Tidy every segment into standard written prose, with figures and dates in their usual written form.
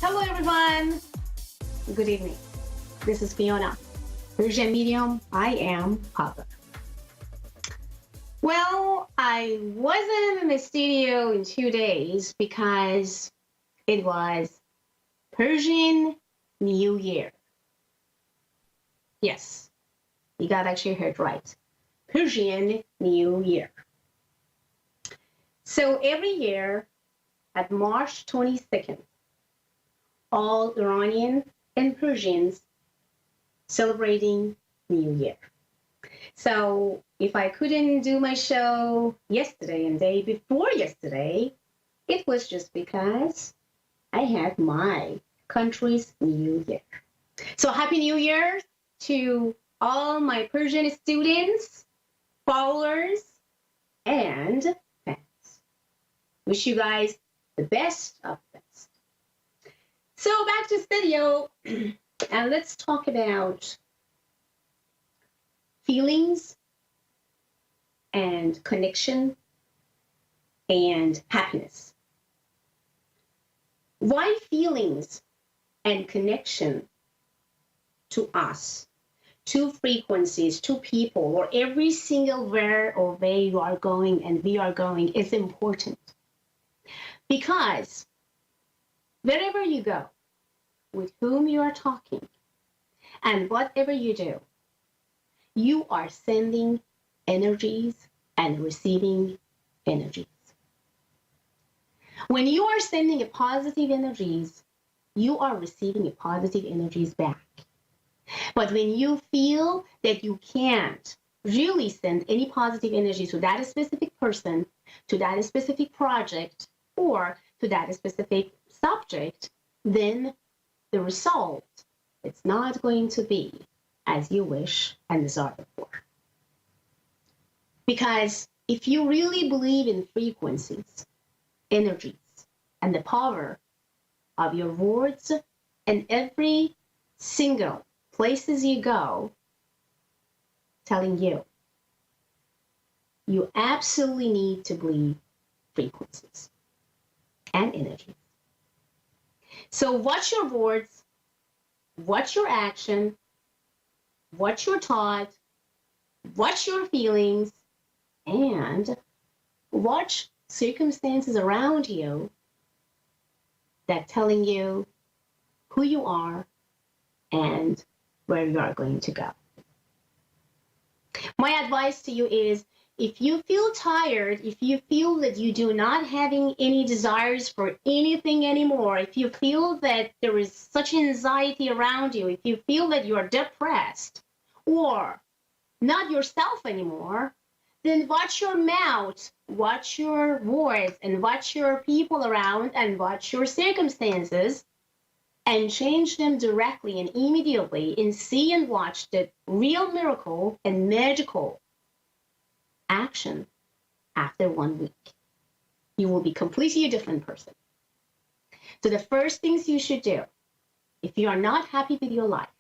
Hello, everyone. Good evening. This is Fiona. Persian medium. I am Papa. Well, I wasn't in the studio in 2 days because it was Persian New Year. Yes, you got actually heard right. Persian New Year. So every year at March 22nd, all Iranian and Persians celebrating New Year. So if I couldn't do my show yesterday and day before yesterday, it was just because I had my country's New Year. So Happy New Year to all my Persian students, followers, and fans. Wish you guys the best of the best. So back to studio, and let's talk about feelings and connection and happiness. Why feelings and connection to us, to frequencies, to people, or every single where or way you are going and we are going is important. Because wherever you go, with whom you are talking, and whatever you do, you are sending energies and receiving energies. When you are sending a positive energies, you are receiving a positive energies back. But when you feel that you can't really send any positive energy to that specific person, to that specific project, or to that specific subject, then the result is not going to be as you wish and desire for. Because if you really believe in frequencies, energies, and the power of your words, and every single places you go telling you, you absolutely need to believe frequencies and energies. So watch your words, watch your action, watch your thought, watch your feelings, and watch circumstances around you that telling you who you are and where you are going to go. My advice to you is, if you feel tired, if you feel that you do not having any desires for anything anymore, if you feel that there is such anxiety around you, if you feel that you are depressed or not yourself anymore, then watch your mouth, watch your words, and watch your people around, and watch your circumstances, and change them directly and immediately, and see and watch the real miracle and magical action after 1 week. You will be completely a different person. So the first things you should do, if you are not happy with your life,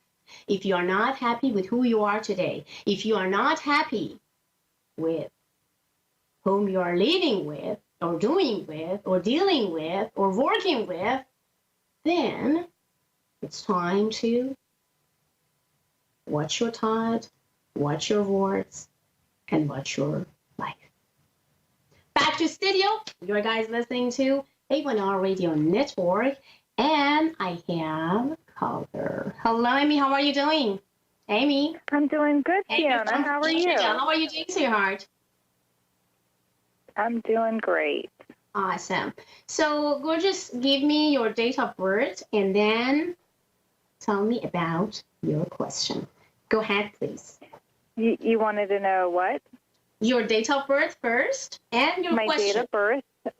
if you are not happy with who you are today, if you are not happy with whom you are living with, or doing with, or dealing with, or working with, then it's time to watch your thought, watch your words, and watch your life. Back to studio. You guys listening to A1R Radio Network, and I have caller. Hello, Amy. How are you doing? Amy. I'm doing good, Amy Fiona. How are you? How are you doing, sweetheart? I'm doing great. Awesome. So, gorgeous, give me your date of birth and then tell me about your question. Go ahead, please. You wanted to know what? Your date of birth first and your question.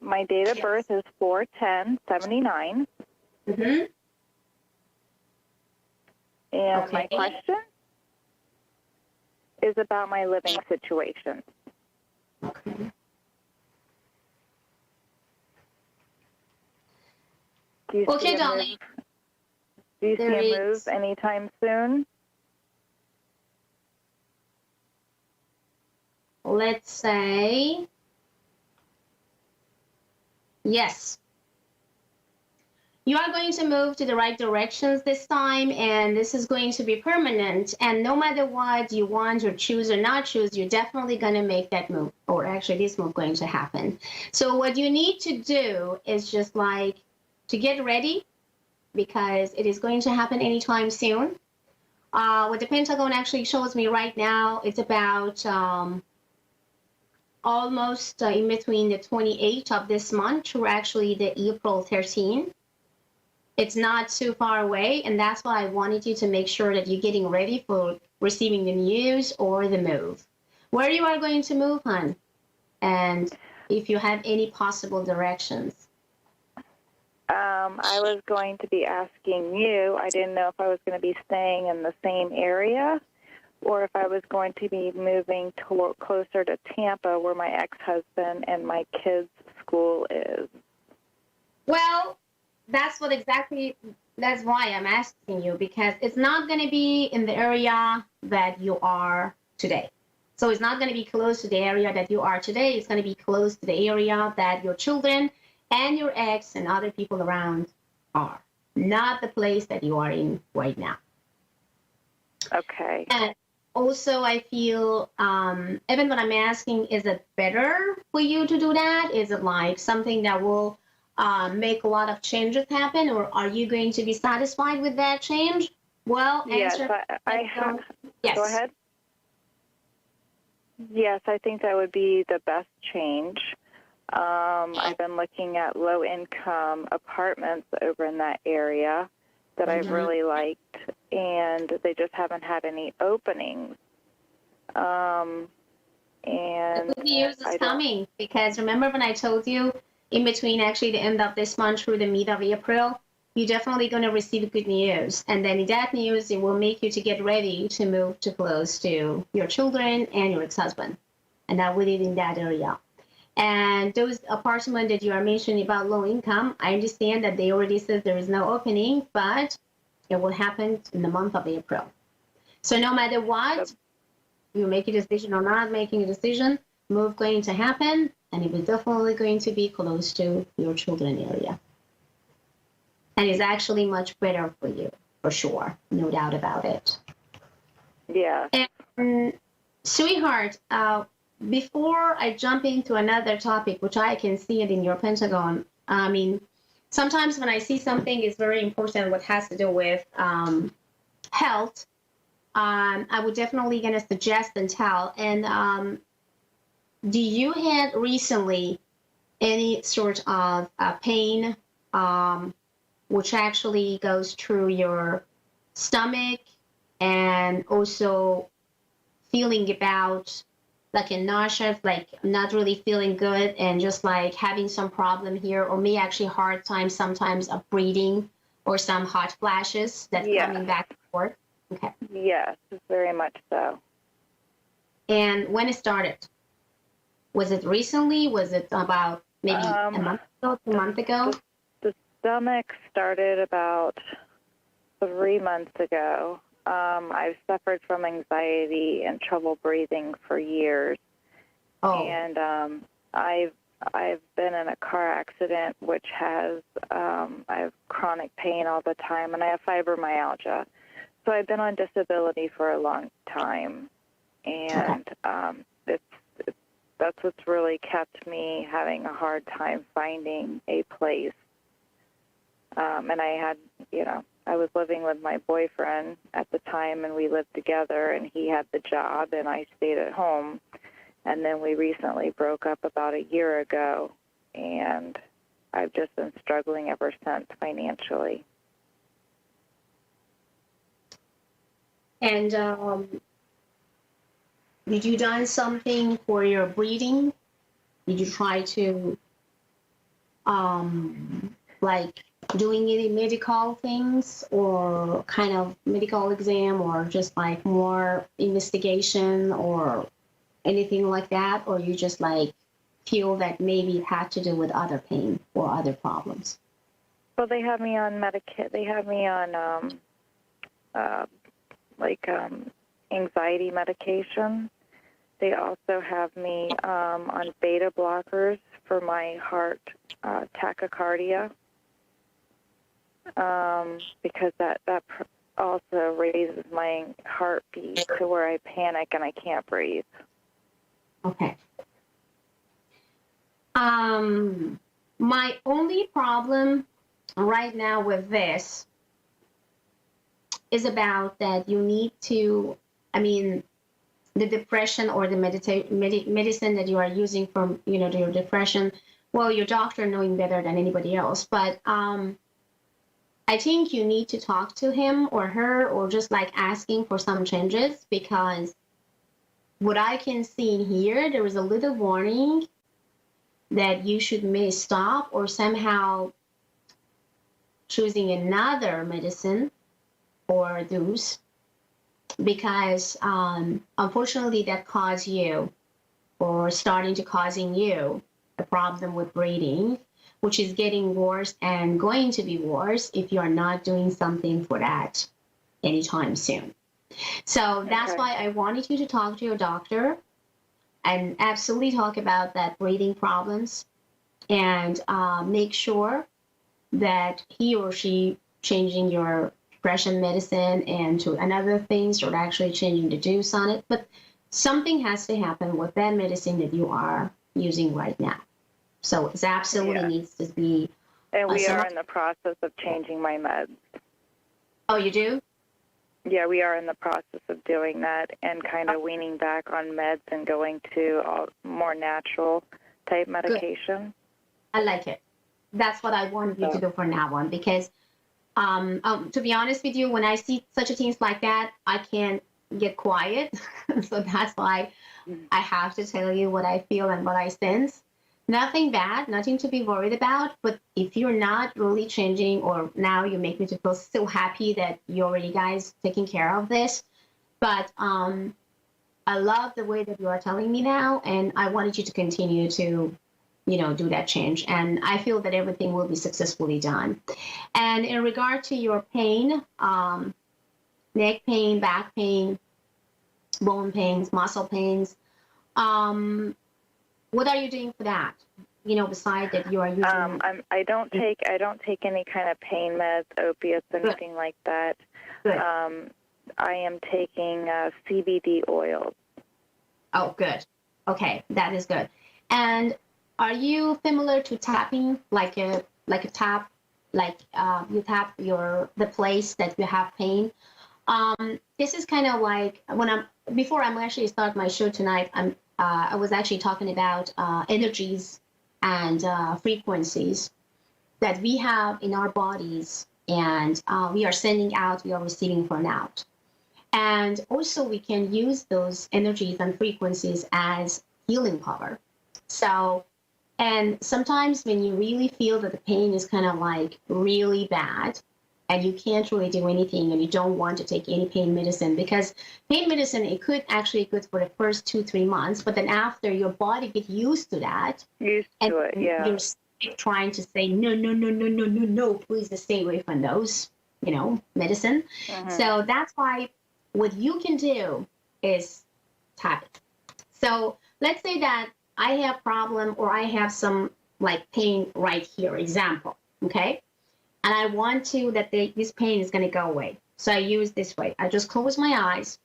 My date of birth is 4/10/79. Mm-hmm. And Okay. my question is about my living situation. Okay. Do you Okay, see darling. Do you There see a is- move anytime soon? Let's say yes. You are going to move to the right directions this time, and this is going to be permanent. And no matter what you want or choose or not choose, you're definitely going to make that move, or actually, this move going to happen. So, what you need to do is just like to get ready because it is going to happen anytime soon. What the Pentagon actually shows me right now, it's about almost in between the 28th of this month to actually the April 13th. It's not too far away, and that's why I wanted you to make sure that you're getting ready for receiving the news or the move. Where you are going to move, hon, and if you have any possible directions. I was going to be asking you. I didn't know if I was going to be staying in the same area or if I was going to be moving closer to Tampa where my ex-husband and my kids' school is. Well, that's why I'm asking you, because it's not going to be in the area that you are today. So it's not going to be close to the area that you are today. It's going to be close to the area that your children and your ex and other people around are, not the place that you are in right now. Okay. And also, I feel, even when I'm asking, is it better for you to do that? Is it like something that will make a lot of changes happen, or are you going to be satisfied with that change? Well, yes, answer. I have. Yes. Go ahead. Yes, I think that would be the best change. I've been looking at low-income apartments over in that area that I've really liked, and they just haven't had any openings. And the good news is coming, because remember when I told you in between actually the end of this month through the mid of April, you're definitely going to receive good news. And then that news, it will make you to get ready to move to close to your children and your ex-husband. And that will live in that area. And those apartments that you are mentioning about low income, I understand that they already said there is no opening, but it will happen in the month of April. So no matter what, you make a decision or not making a decision, move going to happen, and it is definitely going to be close to your children area. And it's actually much better for you, for sure, no doubt about it. Yeah. And sweetheart, before I jump into another topic, which I can see it in your Pentagon, I mean, sometimes when I see something is very important, what has to do with health, I would definitely gonna suggest and tell. And do you had recently any sort of pain, which actually goes through your stomach, and also feeling about like a nausea, like not really feeling good, and just like having some problem here, or maybe actually hard time sometimes of breathing, or some hot flashes that's coming back and forth? Okay. Yes, very much so. And when it started? Was it recently? Was it about maybe a month ago, 2 months ago? The stomach started about 3 months ago. I've suffered from anxiety and trouble breathing for years. Oh. And I've been in a car accident, which has I have chronic pain all the time, and I have fibromyalgia. So I've been on disability for a long time, and that's what's really kept me having a hard time finding a place. And I had, I was living with my boyfriend at the time, and we lived together, and he had the job, and I stayed at home. And then we recently broke up about a year ago, and I've just been struggling ever since financially. And did you done something for your breathing? Did you try to like doing any medical things, or kind of medical exam, or just like more investigation or anything like that? Or you just like feel that maybe it had to do with other pain or other problems? Well, they have me on They have me on anxiety medication. They also have me on beta blockers for my heart tachycardia. because that also raises my heartbeat to where I panic and I can't breathe. Okay. My only problem right now with this is about that you need to, I mean, the depression or the medicine that you are using from, your depression, well, your doctor knowing better than anybody else, but I think you need to talk to him or her, or just like asking for some changes, because what I can see in here, there is a little warning that you should may stop or somehow choosing another medicine or dose, because unfortunately that caused you or starting to causing you a problem with breathing, which is getting worse and going to be worse if you're not doing something for that anytime soon. So that's why I wanted you to talk to your doctor and absolutely talk about that breathing problems, and make sure that he or she changing your depression medicine and to another things, or actually changing the dose on it. But something has to happen with that medicine that you are using right now. So it absolutely needs to be. And we are in the process of changing my meds. Oh, you do? Yeah, we are in the process of doing that and kind of weaning back on meds and going to more natural type medication. Good. I like it. That's what I want you to do for now on, because to be honest with you, when I see such a things like that, I can't get quiet. So that's why I have to tell you what I feel and what I sense. Nothing bad, nothing to be worried about. But if you're not really changing, or now you make me to feel so happy that you already guys taking care of this. But I love the way that you are telling me now, and I wanted you to continue to, do that change. And I feel that everything will be successfully done. And in regard to your pain, neck pain, back pain, bone pains, muscle pains, what are you doing for that? Besides that you are using. I don't take any kind of pain meds, opiates, anything like that. Good. I am taking CBD oil. Oh, good. Okay, that is good. And are you familiar to tapping, like a tap, like you tap the place that you have pain? This is kind of like before I'm actually start my show tonight. I was actually talking about energies and frequencies that we have in our bodies, and we are sending out, we are receiving from out. And also we can use those energies and frequencies as healing power. So, and sometimes when you really feel that the pain is kind of like really bad, and you can't really do anything, and you don't want to take any pain medicine, because pain medicine, it could actually good for the first 2-3 months, but then after your body gets used to that, you're trying to say, no, no, no, no, no, no, no, please stay away from those, medicine. So that's why what you can do is tap it. So let's say that I have problem, or I have some like pain right here, example, okay? And I want to that this pain is going to go away. So I use this way. I just close my eyes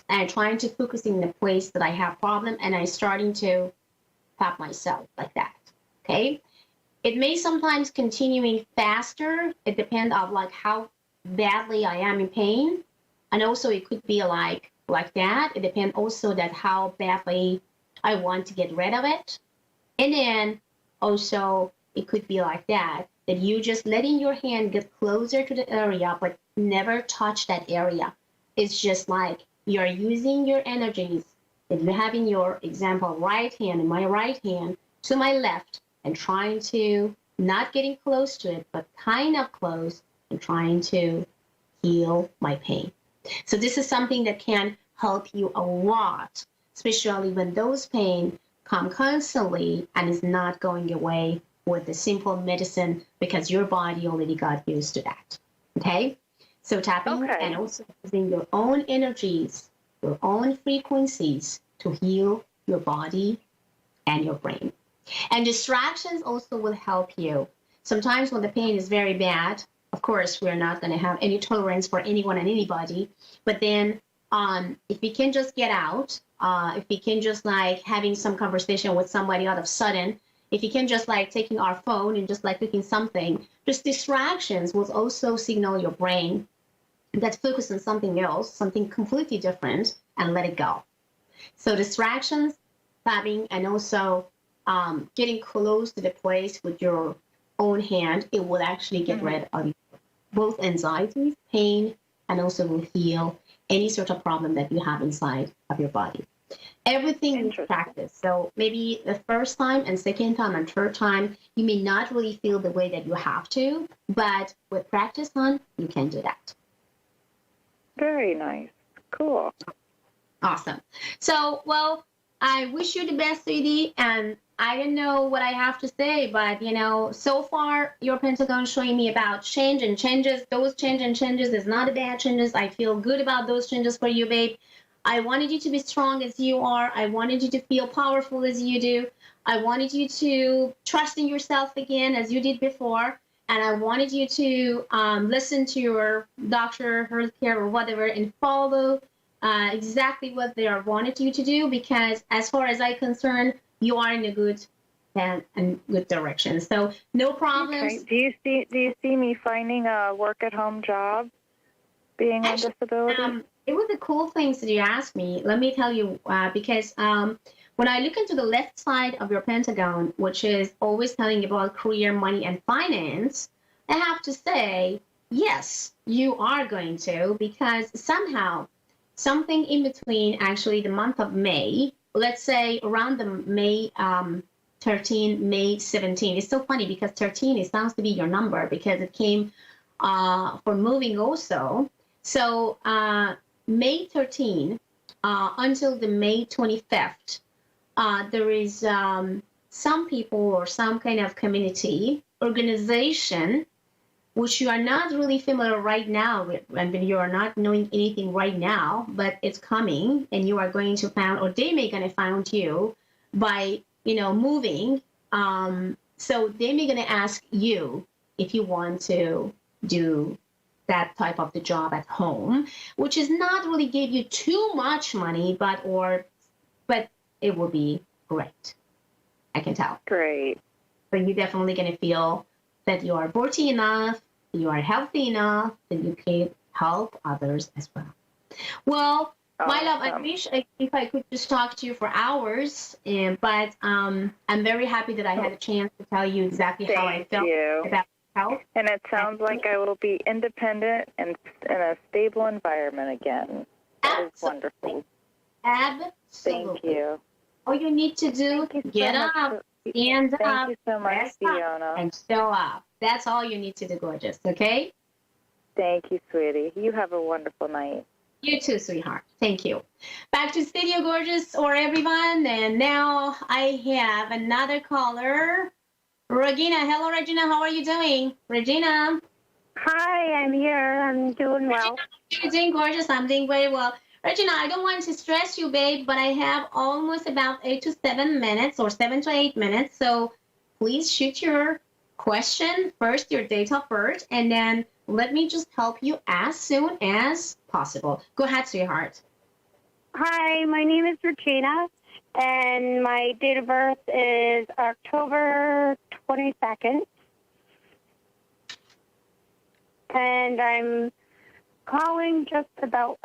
and I'm trying to focus in the place that I have problem, and I'm starting to tap myself like that. Okay. It may sometimes continuing faster. It depends on like how badly I am in pain. And also it could be like that. It depends also that how badly I want to get rid of it. And then also it could be like that you just letting your hand get closer to the area, but never touch that area. It's just like you're using your energies. If you have in your example right hand, in my right hand, to my left, and trying to not getting close to it, but kind of close, and trying to heal my pain. So this is something that can help you a lot, especially when those pain come constantly and is not going away with the simple medicine, because your body already got used to that. Okay? So tapping and also using your own energies, your own frequencies to heal your body and your brain. And distractions also will help you. Sometimes when the pain is very bad, of course, we're not going to have any tolerance for anyone and anybody. But then if we can just get out, if we can just like having some conversation with somebody all of a sudden, if you can just like taking our phone and just like clicking something, just distractions will also signal your brain that focus on something else, something completely different, and let it go. So distractions, tapping, and also getting close to the place with your own hand, it will actually get rid of both anxieties, pain, and also will heal any sort of problem that you have inside of your body. Everything is practice. So maybe the first time and second time and third time, you may not really feel the way that you have to, but with practice on, you can do that. Very nice. Cool. Awesome. So, well, I wish you the best, sweetie. And I don't know what I have to say, but so far your pentagon showing me about change and changes. Those change and changes is not a bad changes. I feel good about those changes for you, babe. I wanted you to be strong as you are. I wanted you to feel powerful as you do. I wanted you to trust in yourself again as you did before. And I wanted you to listen to your doctor, healthcare, or whatever, and follow exactly what they are wanted you to do. Because as far as I'm concerned, you are in a good and good direction. So no problems. Okay. Do you see me finding a work at home job, being on disability? It was a cool thing that you asked me. Let me tell you, because when I look into the left side of your pentagon, which is always telling about career, money, and finance, I have to say, yes, you are going to, because somehow something in between actually the month of May, let's say around the May 13, May 17. It's so funny because 13, it sounds to be your number because it came for moving also. So May 13 until the May 25th, there is some people or some kind of community organization which you are not really familiar right now with, and you are not knowing anything right now, but it's coming, and you are going to find, or they may gonna find you by moving. So they may gonna ask you if you want to do that type of the job at home, which is not really give you too much money, but it will be great. I can tell. Great. But you're definitely gonna feel that you are worthy enough, you are healthy enough, that you can help others as well. Well, my love, I wish if I could just talk to you for hours, but I'm very happy that I had a chance to tell you exactly how I felt about health. And it sounds like I will be independent and in a stable environment again. That is wonderful. Absolutely. Thank you. All you need to do, get up, stand up, thank you so much, Fiona, and show up. That's all you need to do, gorgeous, okay? Thank you, sweetie. You have a wonderful night. You too, sweetheart. Thank you. Back to studio, gorgeous, or everyone. And now I have another caller, Regina. Hello, Regina. How are you doing? Regina. Hi, I'm here. I'm doing well. You're doing gorgeous. I'm doing very well. Regina, I don't want to stress you, babe, but I have almost about 8 to 7 minutes or 7 to 8 minutes. So please shoot your question first, your date of birth, and then let me just help you as soon as possible. Go ahead, sweetheart. Hi, my name is Regina, and my date of birth is October 22nd. And I'm calling just about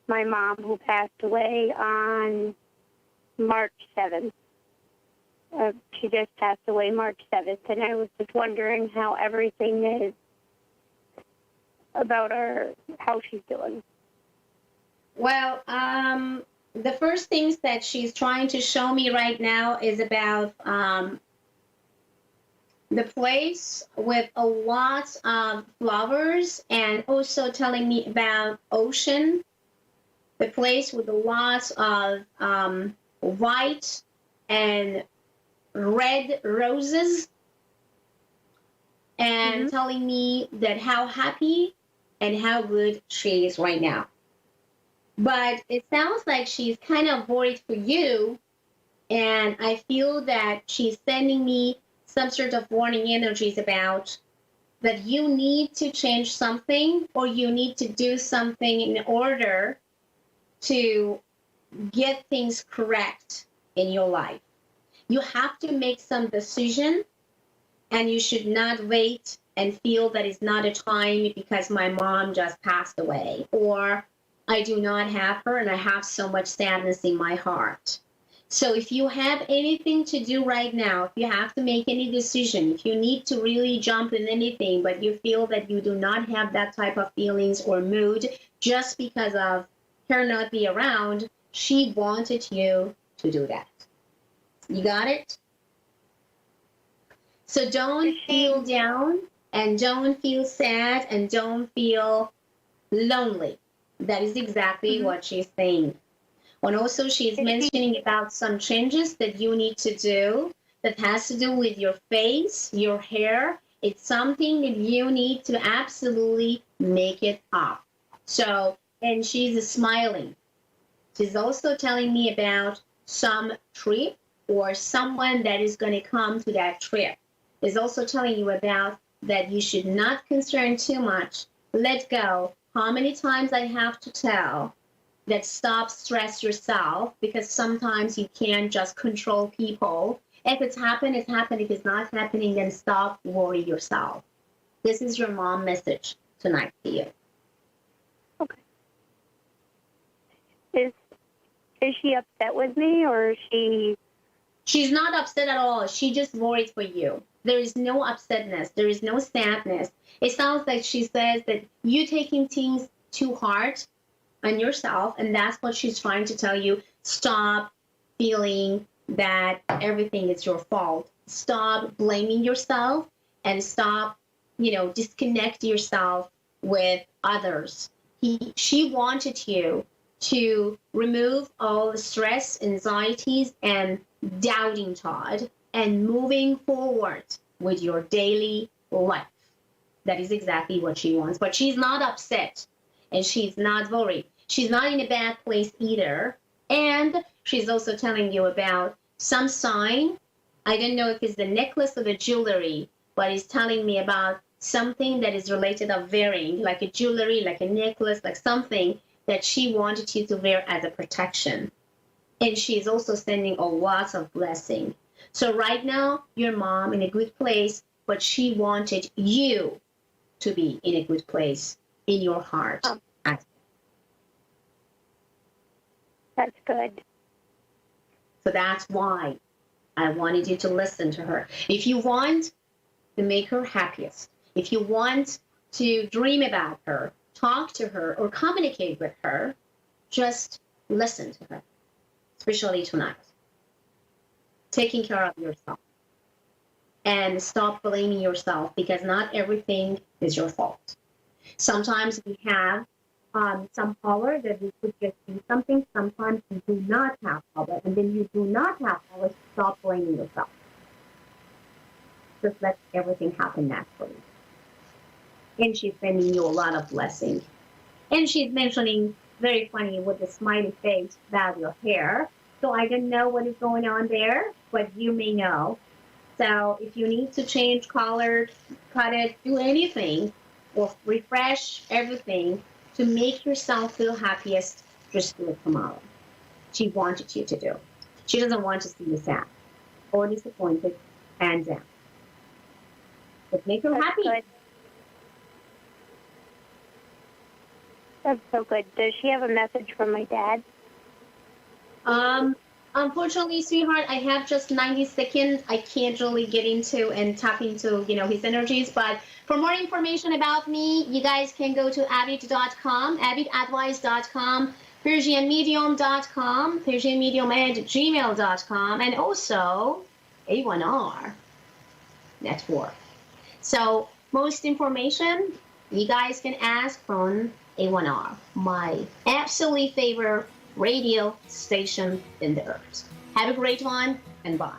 my mom who passed away on March 7th. She just passed away March 7th, and I was just wondering how everything is about her, how she's doing. Well, the first things that she's trying to show me right now is about the place with a lot of flowers, and also telling me about ocean, the place with a lot of white and red roses, and telling me that how happy and how good she is right now. But it sounds like she's kind of worried for you, and I feel that she's sending me some sort of warning energies about that you need to change something or you need to do something in order to get things correct in your life. You have to make some decision, and you should not wait and feel that it's not a time because my mom just passed away, or I do not have her and I have so much sadness in my heart. So if you have anything to do right now, if you have to make any decision, if you need to really jump in anything, but you feel that you do not have that type of feelings or mood just because of her not be around, she wanted you to do that. You got it? So don't feel down and don't feel sad and don't feel lonely. That is exactly what she's saying. And also she's mentioning about some changes that you need to do that has to do with your face, your hair. It's something that you need to absolutely make it up. So, and she's smiling. She's also telling me about some trip or someone that is going to come to that trip. Is also telling you about that you should not concern too much. Let go. How many times I have to tell that stop stress yourself, because sometimes you can't just control people. If it's happened, it's happened. If it's not happening, then stop worry yourself. This is your mom message tonight to you. Okay. Is she upset with me, or is she? She's not upset at all. She just worried for you. There is no upsetness. There is no sadness. It sounds like she says that you taking things too hard on yourself, and that's what she's trying to tell you. Stop feeling that everything is your fault. Stop blaming yourself and stop, disconnect yourself with others. She wanted you to remove all the stress, anxieties, and doubting thought and moving forward with your daily life. That is exactly what she wants. But she's not upset and she's not worried. She's not in a bad place either. And she's also telling you about some sign. I don't know if it's the necklace or the jewelry, but it's telling me about something that is related of wearing, like a jewelry, like a necklace, like something that she wanted you to wear as a protection. And she's also sending a lot of blessing. So right now, your mom in a good place, but she wanted you to be in a good place in your heart. That's good. So that's why I wanted you to listen to her. If you want to make her happiest, if you want to dream about her, talk to her, or communicate with her, just listen to her, especially tonight. Taking care of yourself. And stop blaming yourself, because not everything is your fault. Sometimes we have some power that we could just do something. Sometimes you do not have power, and then you do not have power. Stop blaming yourself. Just let everything happen naturally. And she's sending you a lot of blessing. And she's mentioning, very funny with the smiley face, about your hair. So I don't know what is going on there, but you may know. So if you need to change color, cut it, do anything, or refresh everything to make yourself feel happiest, just do it tomorrow. She wanted you to do. She doesn't want to see you sad or disappointed and down. But make her That's happy. good. That's so good. Does she have a message from my dad? Unfortunately, sweetheart, I have just 90 seconds. I can't really get into and tap into, his energies. But for more information about me, you guys can go to abid.com, abidadvice.com, persianmedium.com, persianmedium@gmail.com, and also A1R network. So most information you guys can ask from A1R, my absolutely favorite radio station in the earth. Have a great one, and bye.